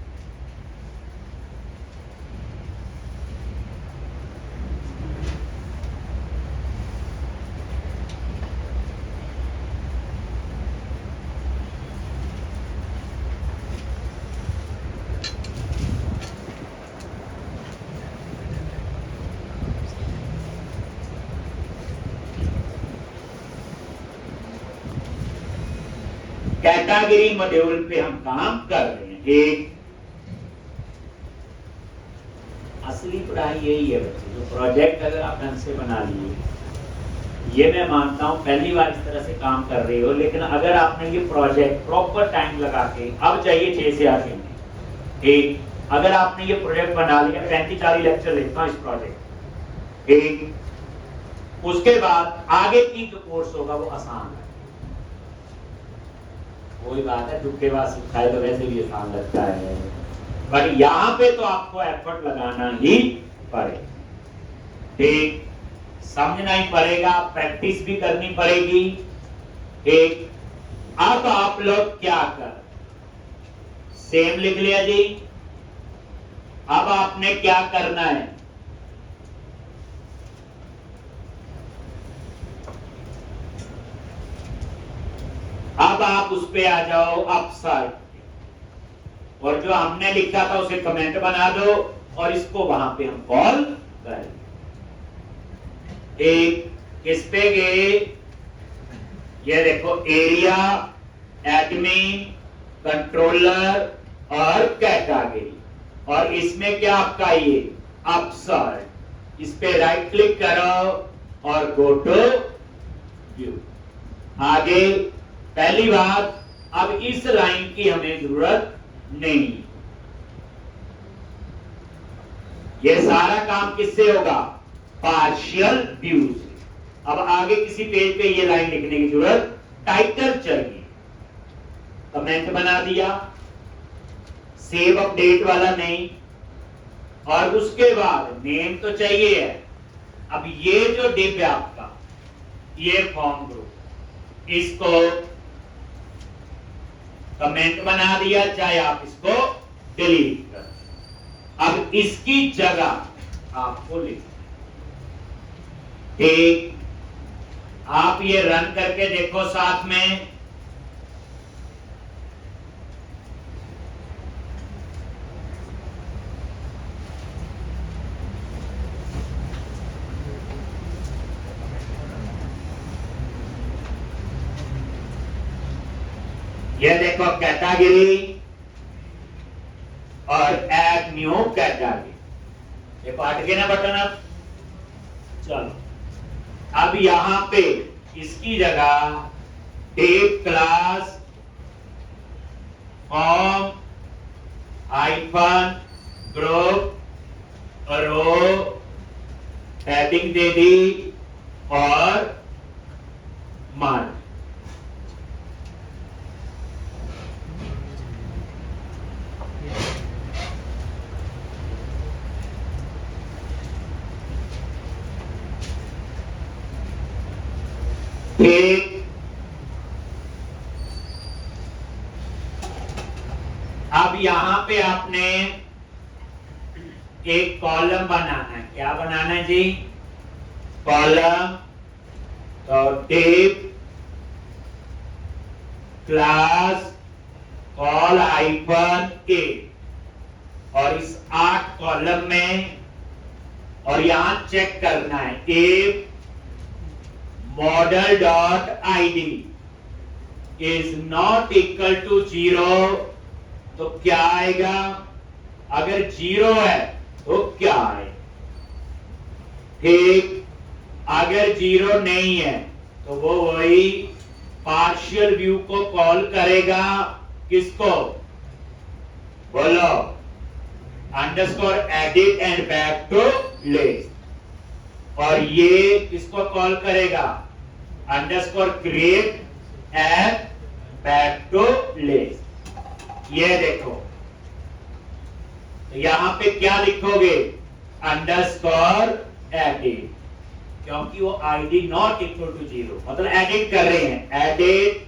कैटेगरी मॉड्यूल पे हम काम कर रहे हैं। एक असली पढ़ाई यही है बच्चे, जो प्रोजेक्ट अगर आप ढंग से बना लिए, ये मैं मानता हूं पहली बार इस तरह से काम कर रहे हो, लेकिन अगर आपने ये प्रोजेक्ट प्रॉपर टाइम लगा के, अब चाहिए 6 से 8 घंटे, एक अगर आपने ये प्रोजेक्ट बना लिया, 35-40 लेक्चर लेता हूं इस प्रोजेक्ट, एक उसके बाद आगे की जो कोर्स होगा वो आसान है। कोई बात है, दुखे बाद सिखाए तो वैसे भी आसान लगता है, पर यहां पे तो आपको एफर्ट लगाना ही पड़े, ठीक, समझना ही पड़ेगा, प्रैक्टिस भी करनी पड़ेगी। एक अब आप लोग क्या कर, सेम लिख लिया जी। अब आपने क्या करना है, अब आप उस पे आ जाओ अपसाइड, और जो हमने लिखा था उसे कमेंट बना दो और इसको वहां पे हम कॉल करें। एक किस पे गए, ये देखो एरिया, एडमिन, कंट्रोलर और कैटेगरी, और इसमें क्या आपका ये अपसाइड, इस पे राइट क्लिक करो और गो टू व्यू। आगे पहली बात, अब इस लाइन की हमें जरूरत नहीं, ये सारा काम किससे होगा, पार्शियल व्यू से। अब आगे किसी पेज पे ये लाइन लिखने की जरूरत, टाइटल चाहिए, कमेंट बना दिया, सेव अपडेट वाला नहीं, और उसके बाद नेम तो चाहिए है। अब ये जो डिव है आपका, ये फॉर्म ग्रुप, इसको कमेंट बना दिया, चाहे आप इसको डिलीट कर, अब इसकी जगह आपको लिख, ठीक, आप ये रन करके देखो साथ में, ये देखो कैटेगरी और ऐड न्यू कैटेगरी, देखो हट गए ना बटन। अब चलो, अब यहां पे इसकी जगह tape class form hyphen group row heading दे दी और मार्क। ठीक, अब यहां पे आपने एक कॉलम बनाना है। क्या बनाना है जी? कॉलम। तो टिप क्लास कॉल हाइफन ए, और इस 8 कॉलम में, और यहां चेक करना है if model dot ID is not equal to 0, तो क्या आएगा? अगर 0 है तो क्या है? ठीक, अगर 0 नहीं है तो वो वही पार्शियल व्यू को कॉल करेगा। किसको? बोलो। Underscore edit and back to list. और ये किसको कॉल करेगा? Underscore create and back to list. ये देखो, तो यहां पे क्या लिखोगे? अंडरस्कोर एडिट, क्योंकि वो आईडी नॉट इक्वल टू 0, मतलब एडिट कर रहे हैं। एडिट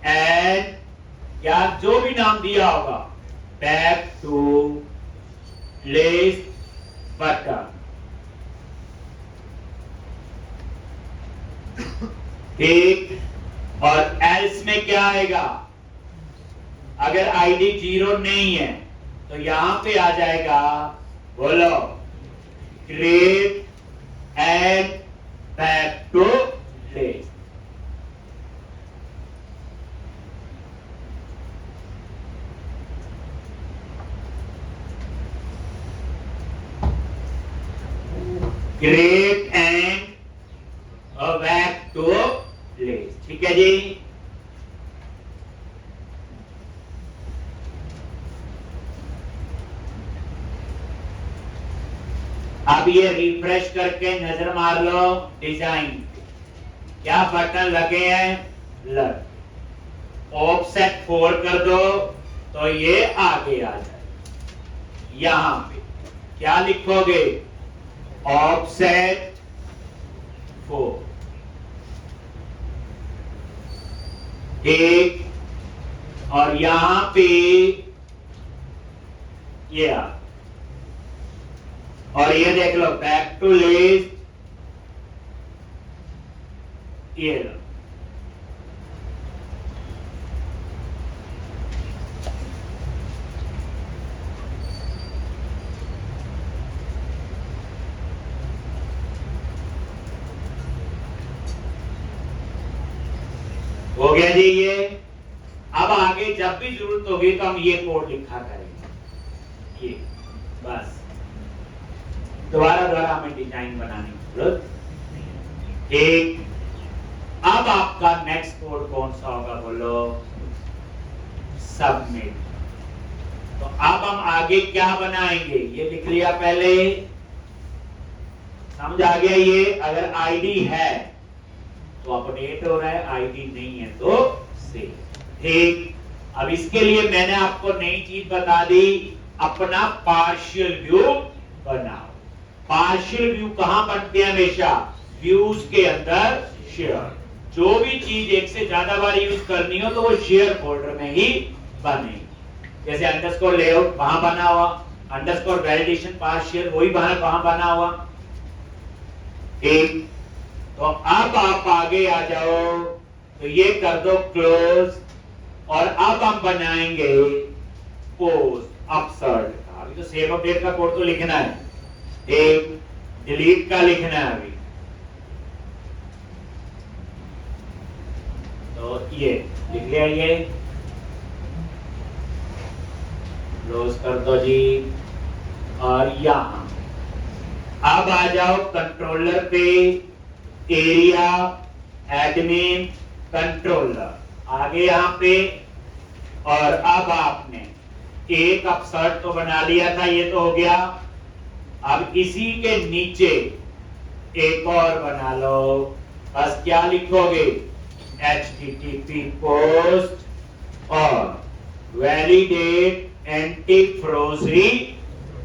एंड या जो भी नाम दिया होगा, बैक टू लिस्ट बटन। ठीक, और एल्स में क्या आएगा? अगर आईडी 0 नहीं है तो यहां पे आ जाएगा, बोलो, create and back to list. Create and back to list. ठीक है जी। अब ये रिफ्रेश करके नजर मार लो डिजाइन, क्या बटन लगे हैं? लग। ऑफसेट 4 कर दो तो ये आगे आ जाए। यहां पे क्या लिखोगे? ऑफसेट 4। ठीक, और यहां पे ये आ, और ये देख लो बैक टू लिस्ट, ये लो। हो गया जी ये। अब आगे जब भी जरूरत होगी तो हम ये कोड लिखा करेंगे। ये बस दोबारा हमें डिजाइन बनाने की जरूरत। ठीक, अब आपका नेक्स्ट कोड कौन सा होगा? बोलो, सबमिट। तो अब हम आगे क्या बनाएंगे? ये लिख लिया पहले, समझ आ गया ये। अगर आईडी है तो अपडेट हो रहा है, आईडी नहीं है तो सेव। ठीक, अब इसके लिए मैंने आपको नई चीज बता दी, अपना पार्शियल व्यू बनाओ। पार्शियल व्यू कहां बनते हैं? हमेशा व्यूज के अंदर शेयर। जो भी चीज एक से ज्यादा बार यूज करनी हो तो वो शेयर फोल्डर में ही बने। जैसे अंडरस्कोर लेआउट वहां बना हुआ, अंडरस्कोर वैलिडेशन पार्शियल वही वहां बना हुआ। ठीक, तो अब आप आगे आ जाओ, तो ये कर दो क्लोज, और अब हम बनाएंगे पोस्ट अपसर्ट का। अभी तो सेव अपडेट का कोड तो लिखना है, एक डिलीट का लिखना है अभी। तो ये लिख लिया, ये क्लोज कर दो जी। और यहां अब आ जाओ कंट्रोलर पे, एरिया एडमिन कंट्रोलर आगे यहां पे। और अब आपने एक अपसर्ट तो बना लिया था, ये तो हो गया। अब इसी के नीचे एक और बना लो। बस क्या लिखोगे? http पोस्ट और वैलिडेट एंटी फ्रोजरी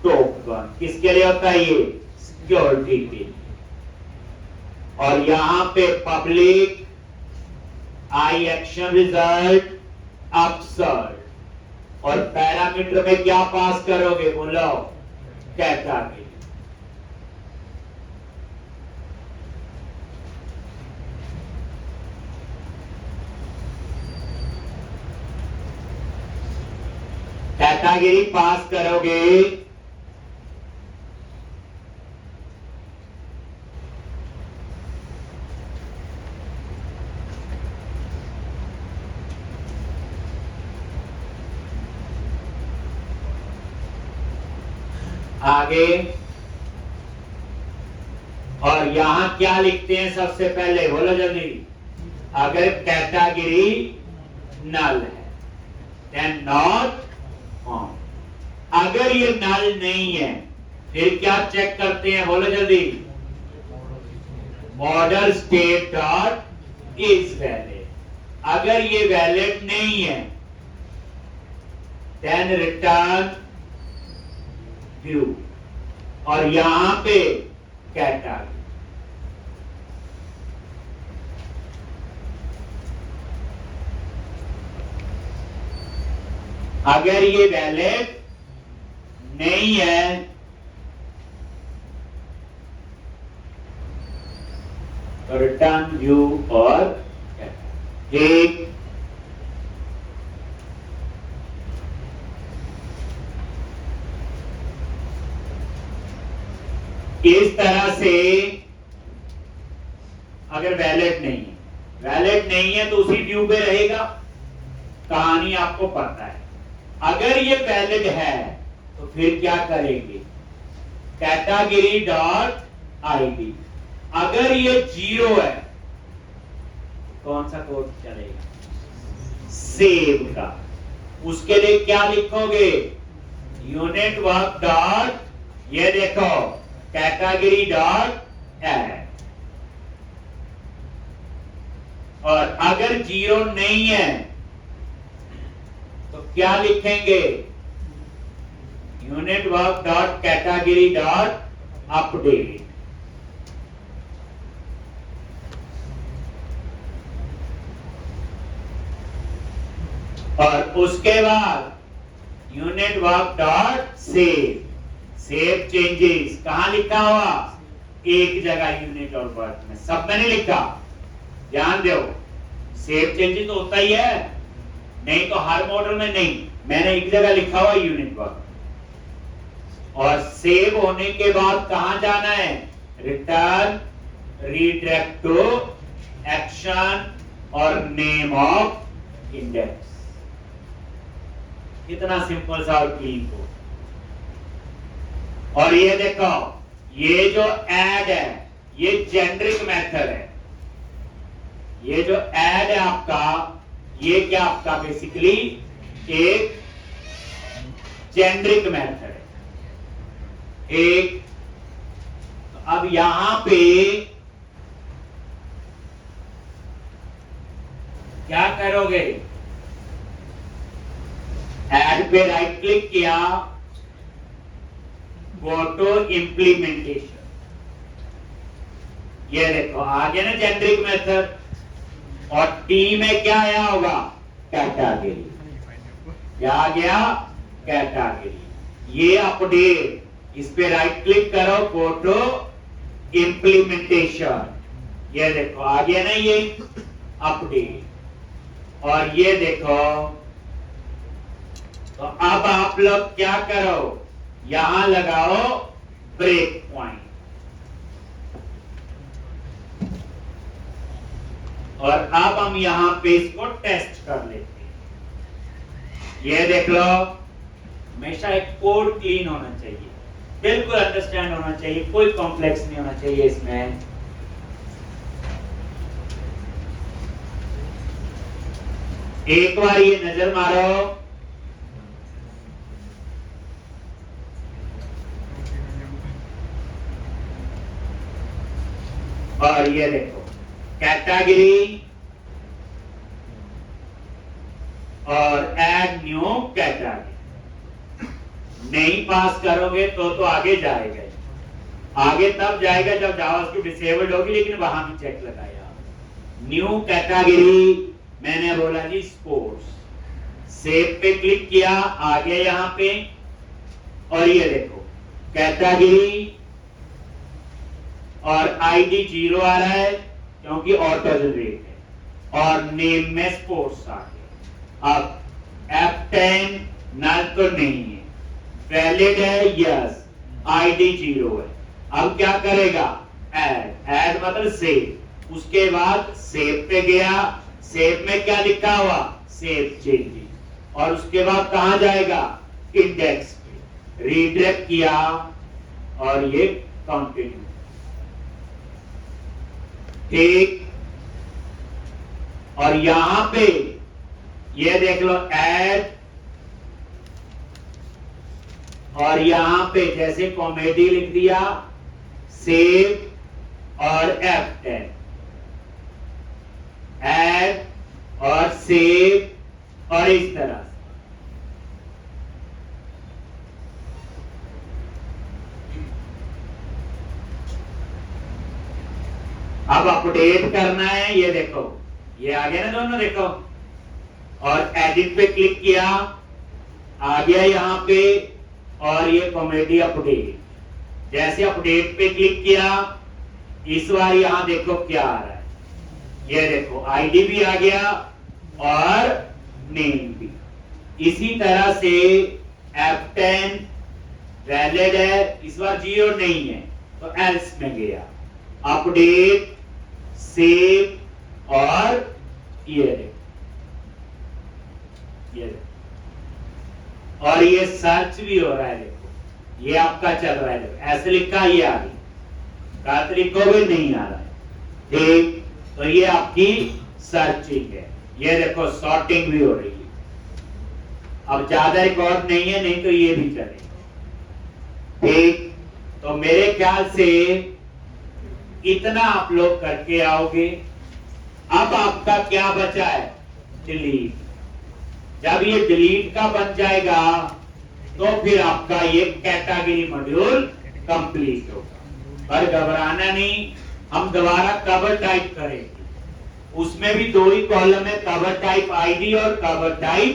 टोकन। किसके लिए होता है ये? सिक्योरिटी के लिए। और यहां पे पब्लिक आई एक्शन रिजल्ट अपसर्ड। और पैरामीटर में क्या पास करोगे बोलो, कैटेगरी। कैटेगरी पास करोगे आगे। और यहां क्या लिखते हैं सबसे पहले बोलो जल्दी, अगर कैटेगरी नल है देन नॉट फॉर्म। अगर ये नल नहीं है फिर क्या चेक करते हैं बोलो जल्दी, model state dot is valid. अगर ये वैलिड नहीं है देन रिटर्न व्यू। और यहां पे कैटेगरी। अगर ये वैलिड नहीं है तो रिटर्न व्यू और एक। इस तरह से अगर वैलिड नहीं है, वैलिड नहीं है तो उसी व्यू पे रहेगा, कहानी आपको पता है। अगर ये वैलिड है तो फिर क्या करेंगे, कैटेगरी डॉट आईडी। अगर ये 0 है कौन सा कोड चलेगा, सेव का। उसके लिए क्या लिखोगे, यूनिट वर्क डॉट, ये देखो कैटेगरी डॉट ऐड। और अगर 0 नहीं है तो क्या लिखेंगे, unit work dot category dot update. और उसके बाद unit work dot save. Save changes कहां लिखा हुआ, एक जगह यूनिट और वर्क में, सब मैंने लिखा, ध्यान दो। सेव चेंजेस तो होता ही है, नहीं तो हर मॉडल में नहीं, मैंने एक जगह लिखा हुआ यूनिट वर्क। और सेव होने के बाद कहां जाना है, रिटर्न रीडायरेक्ट टू एक्शन और नेम ऑफ इंडेक्स। कितना सिंपल सा और क्लीन को। और ये देखो, ये जो ऐड है ये जेनरिक मेथड है। ये जो ऐड है आपका, ये क्या आपका बेसिकली एक जेनरिक मेथड है एक। अब यहां पे क्या करोगे, ऐड पे राइट क्लिक किया, गो टू इंप्लीमेंटेशन। ये देखो आ गया ना जेनरिक मेथड। और टी में क्या आया होगा, कैटेगरी। क्या आ गया, कैटेगरी। ये अपडेट, इस पे राइट क्लिक करो, गो टू इंप्लीमेंटेशन। ये देखो आ गया ना ये अपडेट। और ये देखो, तो अब आप लोग क्या करो, यहां लगाओ ब्रेक पॉइंट। और अब हम यहां पे इसको टेस्ट कर लेते हैं। ये देख लो, हमेशा एक कोड क्लीन होना चाहिए, बिल्कुल अंडरस्टैंड होना चाहिए, कोई कॉम्प्लेक्स नहीं होना चाहिए इसमें। एक बार ये नजर मारो, और ये देखो कैटेगरी और ऐड न्यू कैटेगरी। नहीं पास करोगे तो आगे जाएगा। आगे तब जाएगा जब जावास्क्रिप्ट डिसेबल्ड होगी, लेकिन वहां भी चेक लगाया। न्यू कैटेगरी मैंने बोला जी स्पोर्ट्स, सेव पे क्लिक किया, आ गया यहां पे, और ये देखो कैटेगरी और आईडी 0 आ रहा है क्योंकि ऑटो जनरेट है, और नेम में स्पोर्ट्स आ गया। अब F10 नल तो नहीं है, वैलिड है, यस, आईडी 0 है। अब क्या करेगा, ऐड मतलब सेव, उसके बाद सेव पे गया, सेव में क्या लिखा हुआ, सेव चेंजेस, और उसके बाद कहां जाएगा, इंडेक्स पे, रीडायरेक्ट किया और ये कंटिन्यू, ठीक। और यहां पे ये देख लो ऐड, और यहां पे जैसे कॉमेडी लिख दिया, सेव और F10, ऐड और सेव, और इस तरह से। अब अपडेट करना है, ये देखो ये आ गया ना दोनों, देखो, और एडिट पे क्लिक किया, आ गया यहां पे, और ये कॉमेडी अपडेट, जैसे अपडेट पे क्लिक किया, इस बार यहां देखो क्या आ रहा है, ये देखो आईडी भी आ गया और नेम भी। इसी तरह से F10 वैलिड है, इस बार 0 नहीं है तो एल्स में गया, अपडेट, सेव, और ये देखो, और ये सर्च भी हो रहा है, देखो ये आपका चल रहा है, देखो ऐसे लिखा, ये आ गई, गलत लिखोगे नहीं आ रहा है, ठीक। तो ये आपकी सर्चिंग है, ये देखो सॉर्टिंग भी हो रही है। अब ज्यादा रिकॉर्ड नहीं है, नहीं तो ये भी चलेगा, ठीक। तो मेरे ख्याल से इतना आप लोग करके आओगे। अब आपका क्या बचा है, डिलीट। जब ये डिलीट का बन जाएगा तो फिर आपका ये कैटेगरी मॉड्यूल कंप्लीट होगा। पर घबराना नहीं, हम दोबारा कवर टाइप करेंगे, उसमें भी 2 ही कॉलम है, कवर टाइप आईडी और कवर टाइप